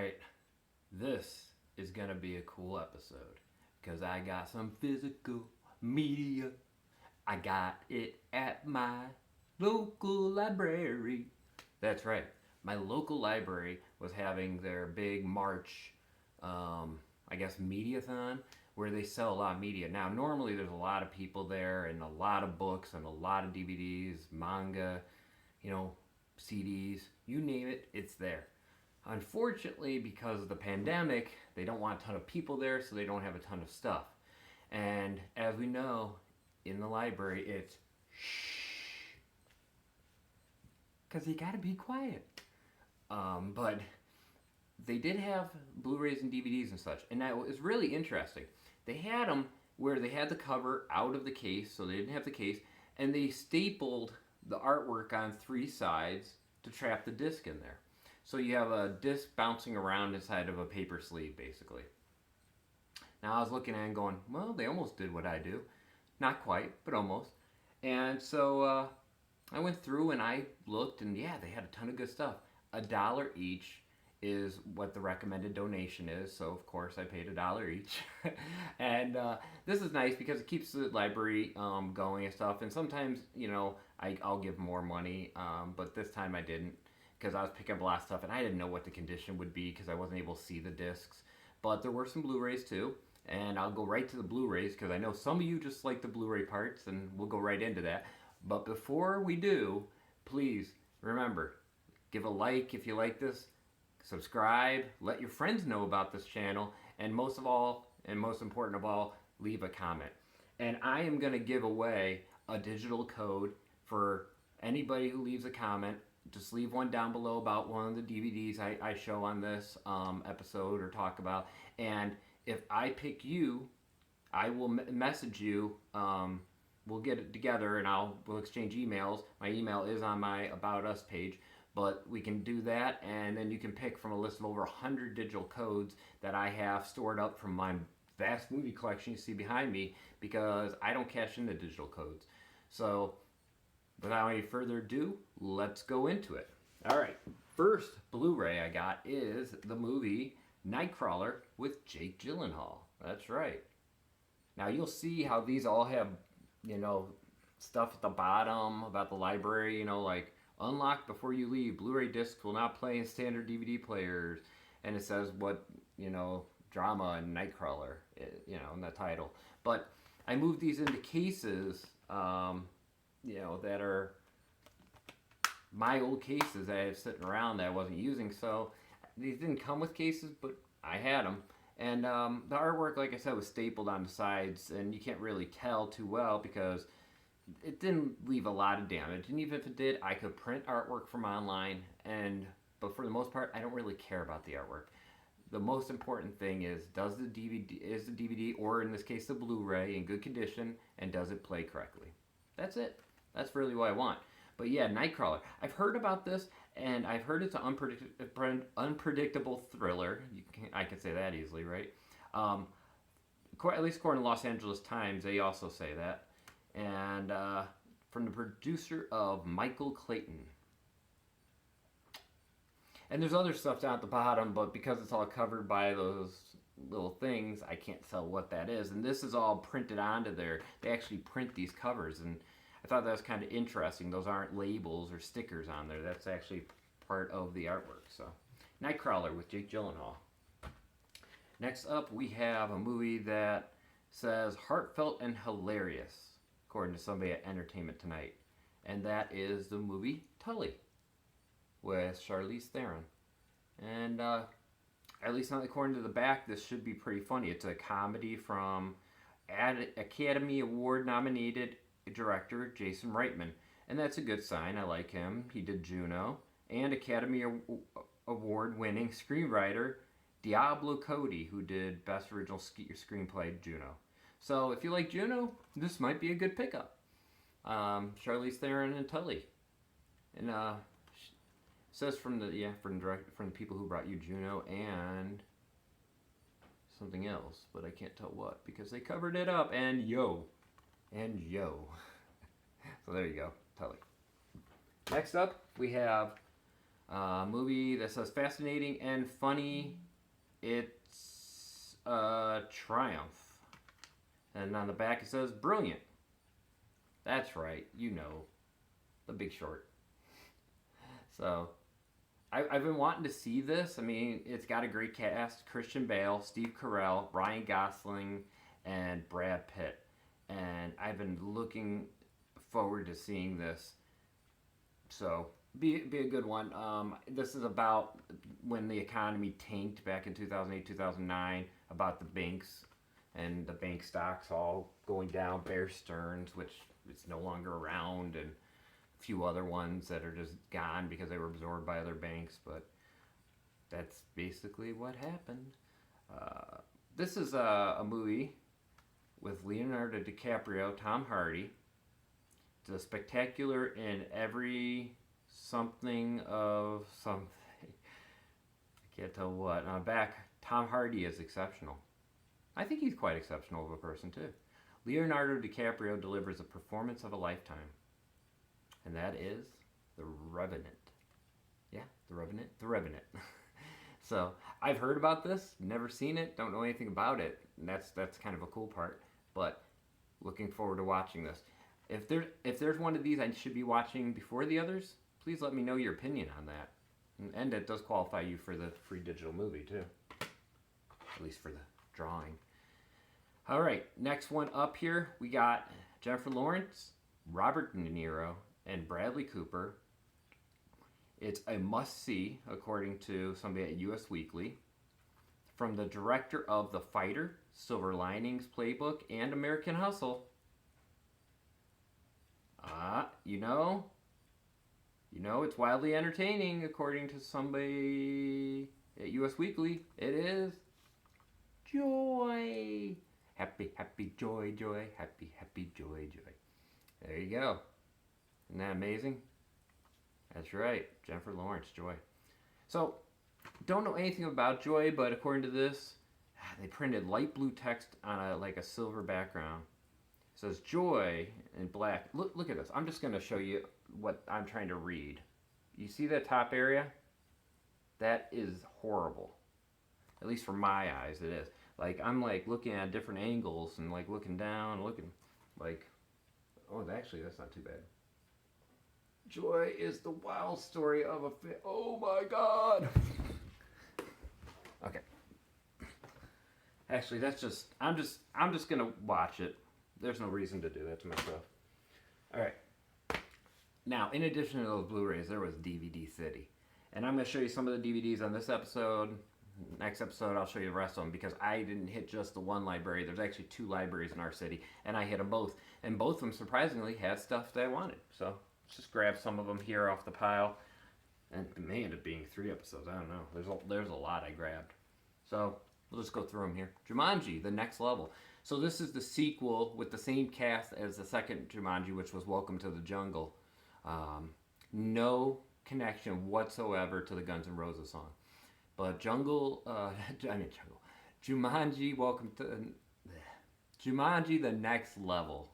right, this is gonna be a cool episode because I got some physical media. I got it at my local library. That's right, my local library was having their big March, I guess, mediathon where they sell a lot of media. Now, normally there's a lot of people there and a lot of books and a lot of DVDs, manga, you know, CDs, you name it, it's there. Unfortunately, because of the pandemic, they don't want a ton of people there, so they don't have a ton of stuff. And as we know, in the library, it's shh, because you gotta be quiet. But they did have Blu-rays and DVDs and such, and that was really interesting. They had them where they had the cover out of the case, so they didn't have the case, and they stapled the artwork on three sides to trap the disc in there. So you have a disc bouncing around inside of a paper sleeve, basically. Now I was looking at it and going, well, they almost did what I do. Not quite, but almost. And so I went through and I looked, and yeah, they had a ton of good stuff. $1 each is what the recommended donation is, so of course I paid $1 each. And this is nice because it keeps the library going and stuff, and sometimes, you know, I'll give more money, but this time I didn't because I was picking up a lot of stuff and I didn't know what the condition would be because I wasn't able to see the discs. But there were some Blu-rays too, and I'll go right to the Blu-rays because I know some of you just like the Blu-ray parts, and we'll go right into that. But before we do, please remember, give a like if you like this, subscribe, let your friends know about this channel, and most of all, and most important of all, leave a comment. And I am going to give away a digital code for anybody who leaves a comment. Just leave one down below about one of the DVDs I show on this episode or talk about. And if I pick you, I will message you. We'll get it together and we'll exchange emails. My email is on my About Us page. But we can do that, and then you can pick from a list of over 100 digital codes that I have stored up from my vast movie collection you see behind me, because I don't cash in the digital codes. So without any further ado, let's go into it. All right, first Blu-ray I got is the movie Nightcrawler with Jake Gyllenhaal. That's right. Now you'll see how these all have, you know, stuff at the bottom about the library, you know, like unlock before you leave. Blu-ray discs will not play in standard DVD players. And it says what, you know, drama and Nightcrawler, you know, in the title. But I moved these into cases, you know, that are my old cases that I have sitting around that I wasn't using. So these didn't come with cases, but I had them. And the artwork, like I said, was stapled on the sides, and you can't really tell too well because it didn't leave a lot of damage. And even if it did, I could print artwork from online, but for the most part, I don't really care about the artwork. The most important thing is, is the DVD, or in this case the Blu-ray, in good condition, and does it play correctly? That's it. That's really what I want. But yeah, Nightcrawler. I've heard about this, and I've heard it's an unpredictable thriller. I can say that easily, right? At least according to Los Angeles Times, they also say that. And from the producer of Michael Clayton. And there's other stuff down at the bottom, but because it's all covered by those little things, I can't tell what that is. And this is all printed onto there. They actually print these covers, and I thought that was kind of interesting. Those aren't labels or stickers on there. That's actually part of the artwork. So, Nightcrawler with Jake Gyllenhaal. Next up, we have a movie that says heartfelt and hilarious, according to somebody at Entertainment Tonight. And that is the movie Tully with Charlize Theron. And at least not according to the back, this should be pretty funny. It's a comedy from Academy Award nominated director Jason Reitman. And that's a good sign. I like him. He did Juno. And Academy Award winning screenwriter Diablo Cody, who did Best Original Screenplay Juno. So if you like Juno, this might be a good pickup. Charlize Theron and Tully. And says from the people who brought you Juno and something else, but I can't tell what because they covered it up. And yo. So there you go, Tully. Next up, we have Movie that says fascinating and funny. It's Triumph. And on the back it says brilliant. That's right, you know, The Big Short. So, I've been wanting to see this. I mean, it's got a great cast: Christian Bale, Steve Carell, Ryan Gosling, and Brad Pitt. And I've been looking forward to seeing this. So, be a good one. This is about when the economy tanked back in 2008, 2009, about the banks and the bank stocks all going down, Bear Stearns, which is no longer around, and a few other ones that are just gone because they were absorbed by other banks. But that's basically what happened. This is a movie with Leonardo DiCaprio, Tom Hardy. It's a spectacular in every something of something. I can't tell what. On back, Tom Hardy is exceptional. I think he's quite exceptional of a person too. Leonardo DiCaprio delivers a performance of a lifetime. And that is The Revenant. Yeah, The Revenant. The Revenant. So, I've heard about this, never seen it, don't know anything about it. And that's kind of a cool part. But looking forward to watching this. If there's one of these I should be watching before the others, please let me know your opinion on that. And it does qualify you for the free digital movie too. At least for the drawing. All right, next one up here, we got Jennifer Lawrence, Robert De Niro, and Bradley Cooper. It's a must-see, according to somebody at US Weekly. From the director of The Fighter, Silver Linings Playbook, and American Hustle. It's wildly entertaining, according to somebody at US Weekly. It is joy. Happy, happy, joy, joy. Happy, happy, joy, joy. There you go. Isn't that amazing? That's right. Jennifer Lawrence, Joy. So, don't know anything about Joy, but according to this, they printed light blue text on a silver background. It says Joy in black. Look at this. I'm just going to show you what I'm trying to read. You see that top area? That is horrible. At least for my eyes, it is. I'm looking at different angles and looking down, actually that's not too bad. Joy is the wild story of a oh my god. Okay. Actually, I'm just gonna watch it. There's no reason to do that to myself. All right. Now, in addition to those Blu-rays, there was DVD City, and I'm gonna show you some of the DVDs on this episode. Next episode, I'll show you the rest of them because I didn't hit just the one library. There's actually 2 libraries in our city, and I hit them both. And both of them, surprisingly, had stuff that I wanted. So, let's just grab some of them here off the pile. And it may end up being 3 episodes. I don't know. There's a lot I grabbed. So, we'll just go through them here. Jumanji, The Next Level. So, this is the sequel with the same cast as the second Jumanji, which was Welcome to the Jungle. No connection whatsoever to the Guns N' Roses song. But Jumanji, Jumanji, The Next Level.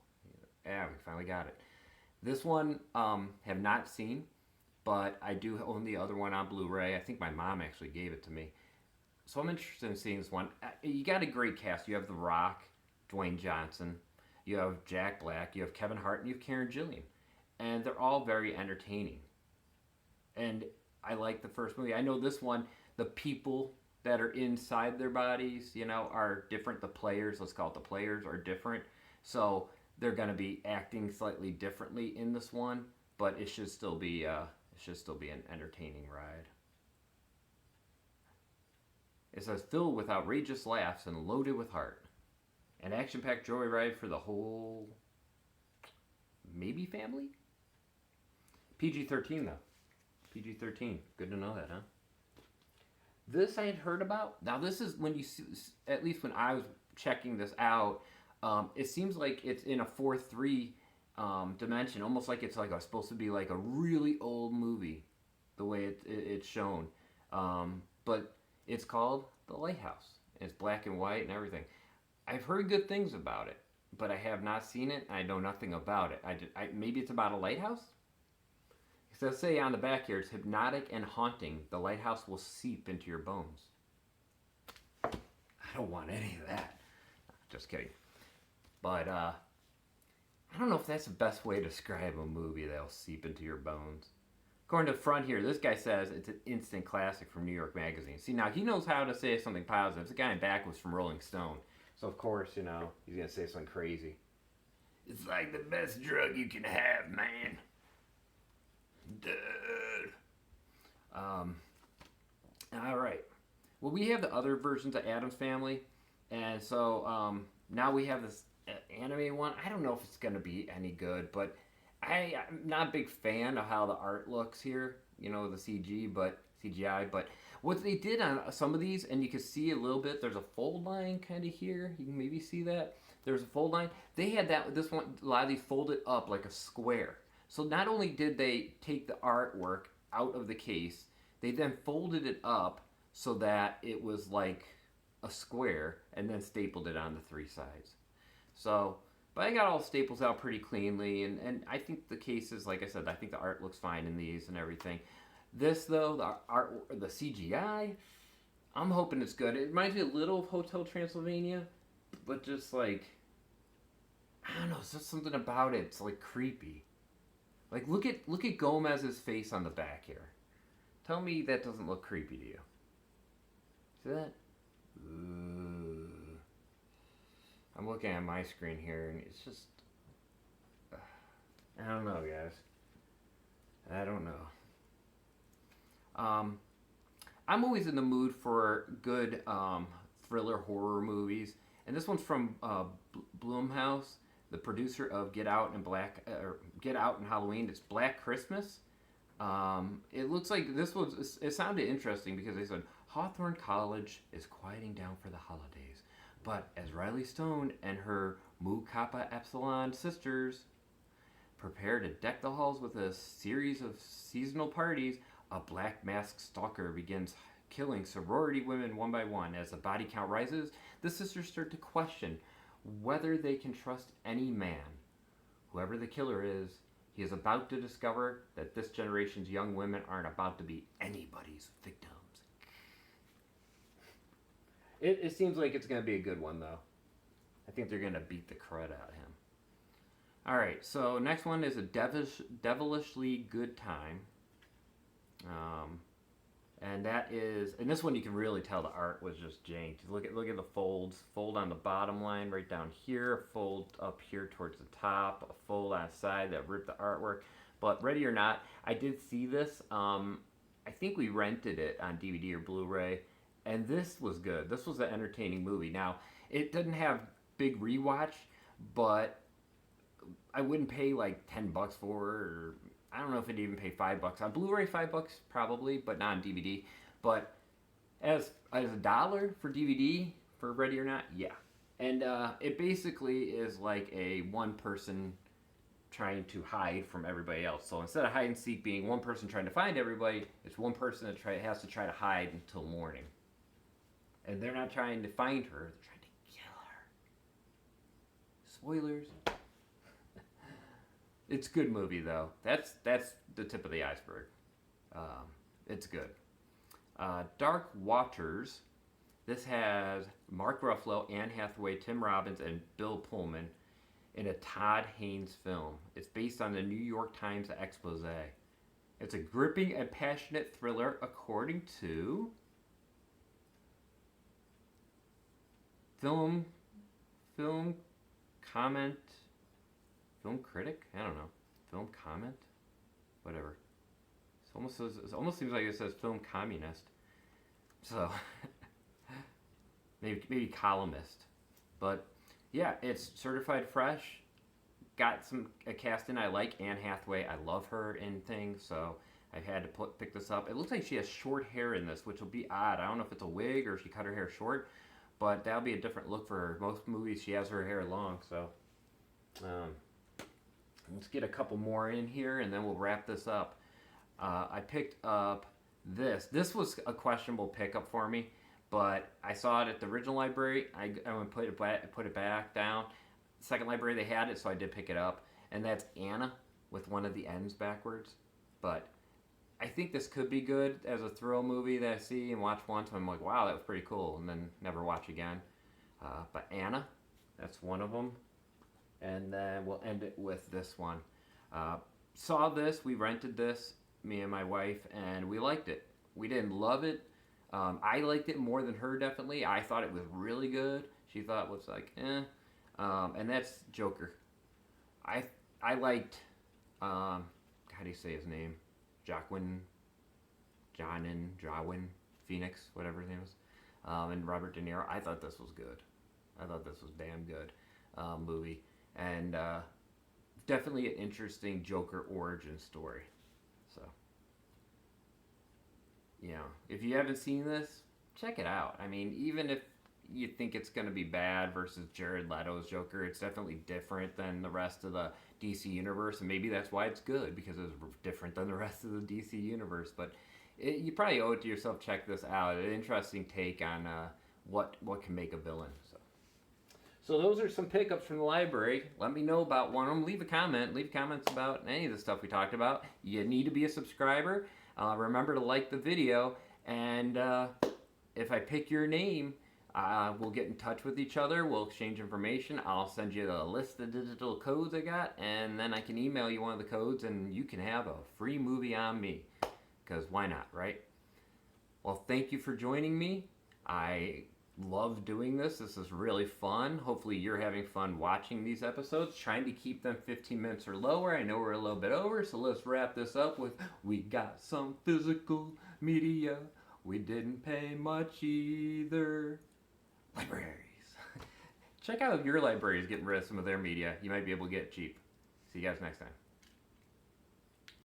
Yeah, we finally got it. This one, have not seen, but I do own the other one on Blu-ray. I think my mom actually gave it to me. So I'm interested in seeing this one. You got a great cast. You have The Rock, Dwayne Johnson. You have Jack Black. You have Kevin Hart, and you have Karen Gillian. And they're all very entertaining. And I like the first movie. I know this one, the people that are inside their bodies, are different. The players, let's call it the players, are different. So they're going to be acting slightly differently in this one, but it should still be an entertaining ride. It says filled with outrageous laughs and loaded with heart. An action-packed joyride for the whole maybe family? PG-13 though. PG-13. Good to know that, huh? This I had heard about. Now this is when you see, at least when I was checking this out, it seems like it's in a 4:3 dimension, almost like it's supposed to be like a really old movie, the way it's shown. But it's called The Lighthouse. It's black and white and everything. I've heard good things about it, but I have not seen it. And I know nothing about it. Maybe it's about a lighthouse. It says, say on the back here, it's hypnotic and haunting. The lighthouse will seep into your bones. I don't want any of that. Just kidding. But I don't know if that's the best way to describe a movie that'll seep into your bones. According to the front here, this guy says it's an instant classic from New York Magazine. See, now he knows how to say something positive. The guy in back was from Rolling Stone. So, of course, he's going to say something crazy. It's like the best drug you can have, man. Dude. All right. Well, we have the other versions of Addams Family. And so now we have this anime one. I don't know if it's going to be any good, but I'm not a big fan of how the art looks here, the CGI, but what they did on some of these, and you can see a little bit, there's a fold line kind of here. You can maybe see that. There's a fold line. They had this one, a lot of these folded up like a square. So not only did they take the artwork out of the case, they then folded it up so that it was like a square and then stapled it on the three sides. So, but I got all the staples out pretty cleanly, and I think the cases, like I said, I think the art looks fine in these and everything. This, though, the CGI, I'm hoping it's good. It reminds me a little of Hotel Transylvania, but just like, I don't know, it's just something about it. It's like creepy. Like, look at Gomez's face on the back here. Tell me that doesn't look creepy to you. See that? Ooh. I'm looking at my screen here, and it's just... I don't know, guys. I don't know. I'm always in the mood for good thriller horror movies, and this one's from Blumhouse, the producer of Get Out and Halloween. It's Black Christmas. It looks like this was. It sounded interesting because they said Hawthorne College is quieting down for the holidays, but as Riley Stone and her Mu Kappa Epsilon sisters prepare to deck the halls with a series of seasonal parties, a black masked stalker begins killing sorority women one by one. As the body count rises, the sisters start to question whether they can trust any man. Whoever the killer is, he is about to discover that this generation's young women aren't about to be anybody's victims. It seems like it's going to be a good one, though. I think they're going to beat the crud out of him. All right, so next one is a devilishly good time. And that is, and this one you can really tell the art was just janked. Look at the folds. Fold on the bottom line right down here, a fold up here towards the top, a fold on the side that ripped the artwork. But Ready or Not, I did see this. I think we rented it on DVD or Blu-ray, and this was good. This was an entertaining movie. Now, it doesn't have big rewatch, but I wouldn't pay like $10 for it, or I don't know if it'd even pay $5 on Blu-ray. $5 probably, but not on DVD. But as $1 for DVD for Ready or Not, yeah. And it basically is like a one person trying to hide from everybody else. So instead of hide and seek being one person trying to find everybody, it's one person that has to try to hide until morning. And they're not trying to find her; they're trying to kill her. Spoilers. It's a good movie, though. That's the tip of the iceberg. It's good. Dark Waters. This has Mark Ruffalo, Anne Hathaway, Tim Robbins, and Bill Pullman in a Todd Haynes film. It's based on the New York Times expose. It's a gripping and passionate thriller, according to film critic? I don't know. Film comment? Whatever. It almost seems like it says film communist. So, maybe columnist. But, yeah, it's certified fresh. Got a cast in I like. Anne Hathaway, I love her in things, so I've had to pick this up. It looks like she has short hair in this, which will be odd. I don't know if it's a wig or if she cut her hair short, but that'll be a different look for her. Most movies, she has her hair long, so... let's get a couple more in here, and then we'll wrap this up. I picked up this. This was a questionable pickup for me, but I saw it at the original library. I went put it back down. Second library, they had it, so I did pick it up. And that's Anna with one of the N's backwards. but I think this could be good as a thrill movie that I see and watch once. And I'm like, wow, that was pretty cool, and then never watch again. But Anna, that's one of them. And then we'll end it with this one. Saw this, we rented this, me and my wife, and we liked it. We didn't love it. I liked it more than her, definitely. I thought it was really good. She thought it was like, eh. And that's Joker. I liked, how do you say his name? Joaquin Phoenix, whatever his name is. And Robert De Niro. I thought this was good. I thought this was damn good movie. And definitely an interesting Joker origin story. So, you know, if you haven't seen this, check it out. I mean, even if you think it's going to be bad versus Jared Leto's Joker, it's definitely different than the rest of the DC universe, and maybe that's why it's good, because it's different than the rest of the DC universe. But you probably owe it to yourself. Check this out. An interesting take on what can make a villain. So those are some pickups from the library. Let me know about one of them. Leave a comment. Leave comments about any of the stuff we talked about. You need to be a subscriber. Remember to like the video. And if I pick your name, we'll get in touch with each other. We'll exchange information. I'll send you the list of digital codes I got. And then I can email you one of the codes, and you can have a free movie on me. Because why not, right? Well, thank you for joining me. I love doing this. This is really fun. Hopefully you're having fun watching these episodes, trying to keep them 15 minutes or lower. I know we're a little bit over, so let's wrap this up with, we got some physical media. We didn't pay much either. Libraries. Check out if your library is getting rid of some of their media. You might be able to get it cheap. See you guys next time.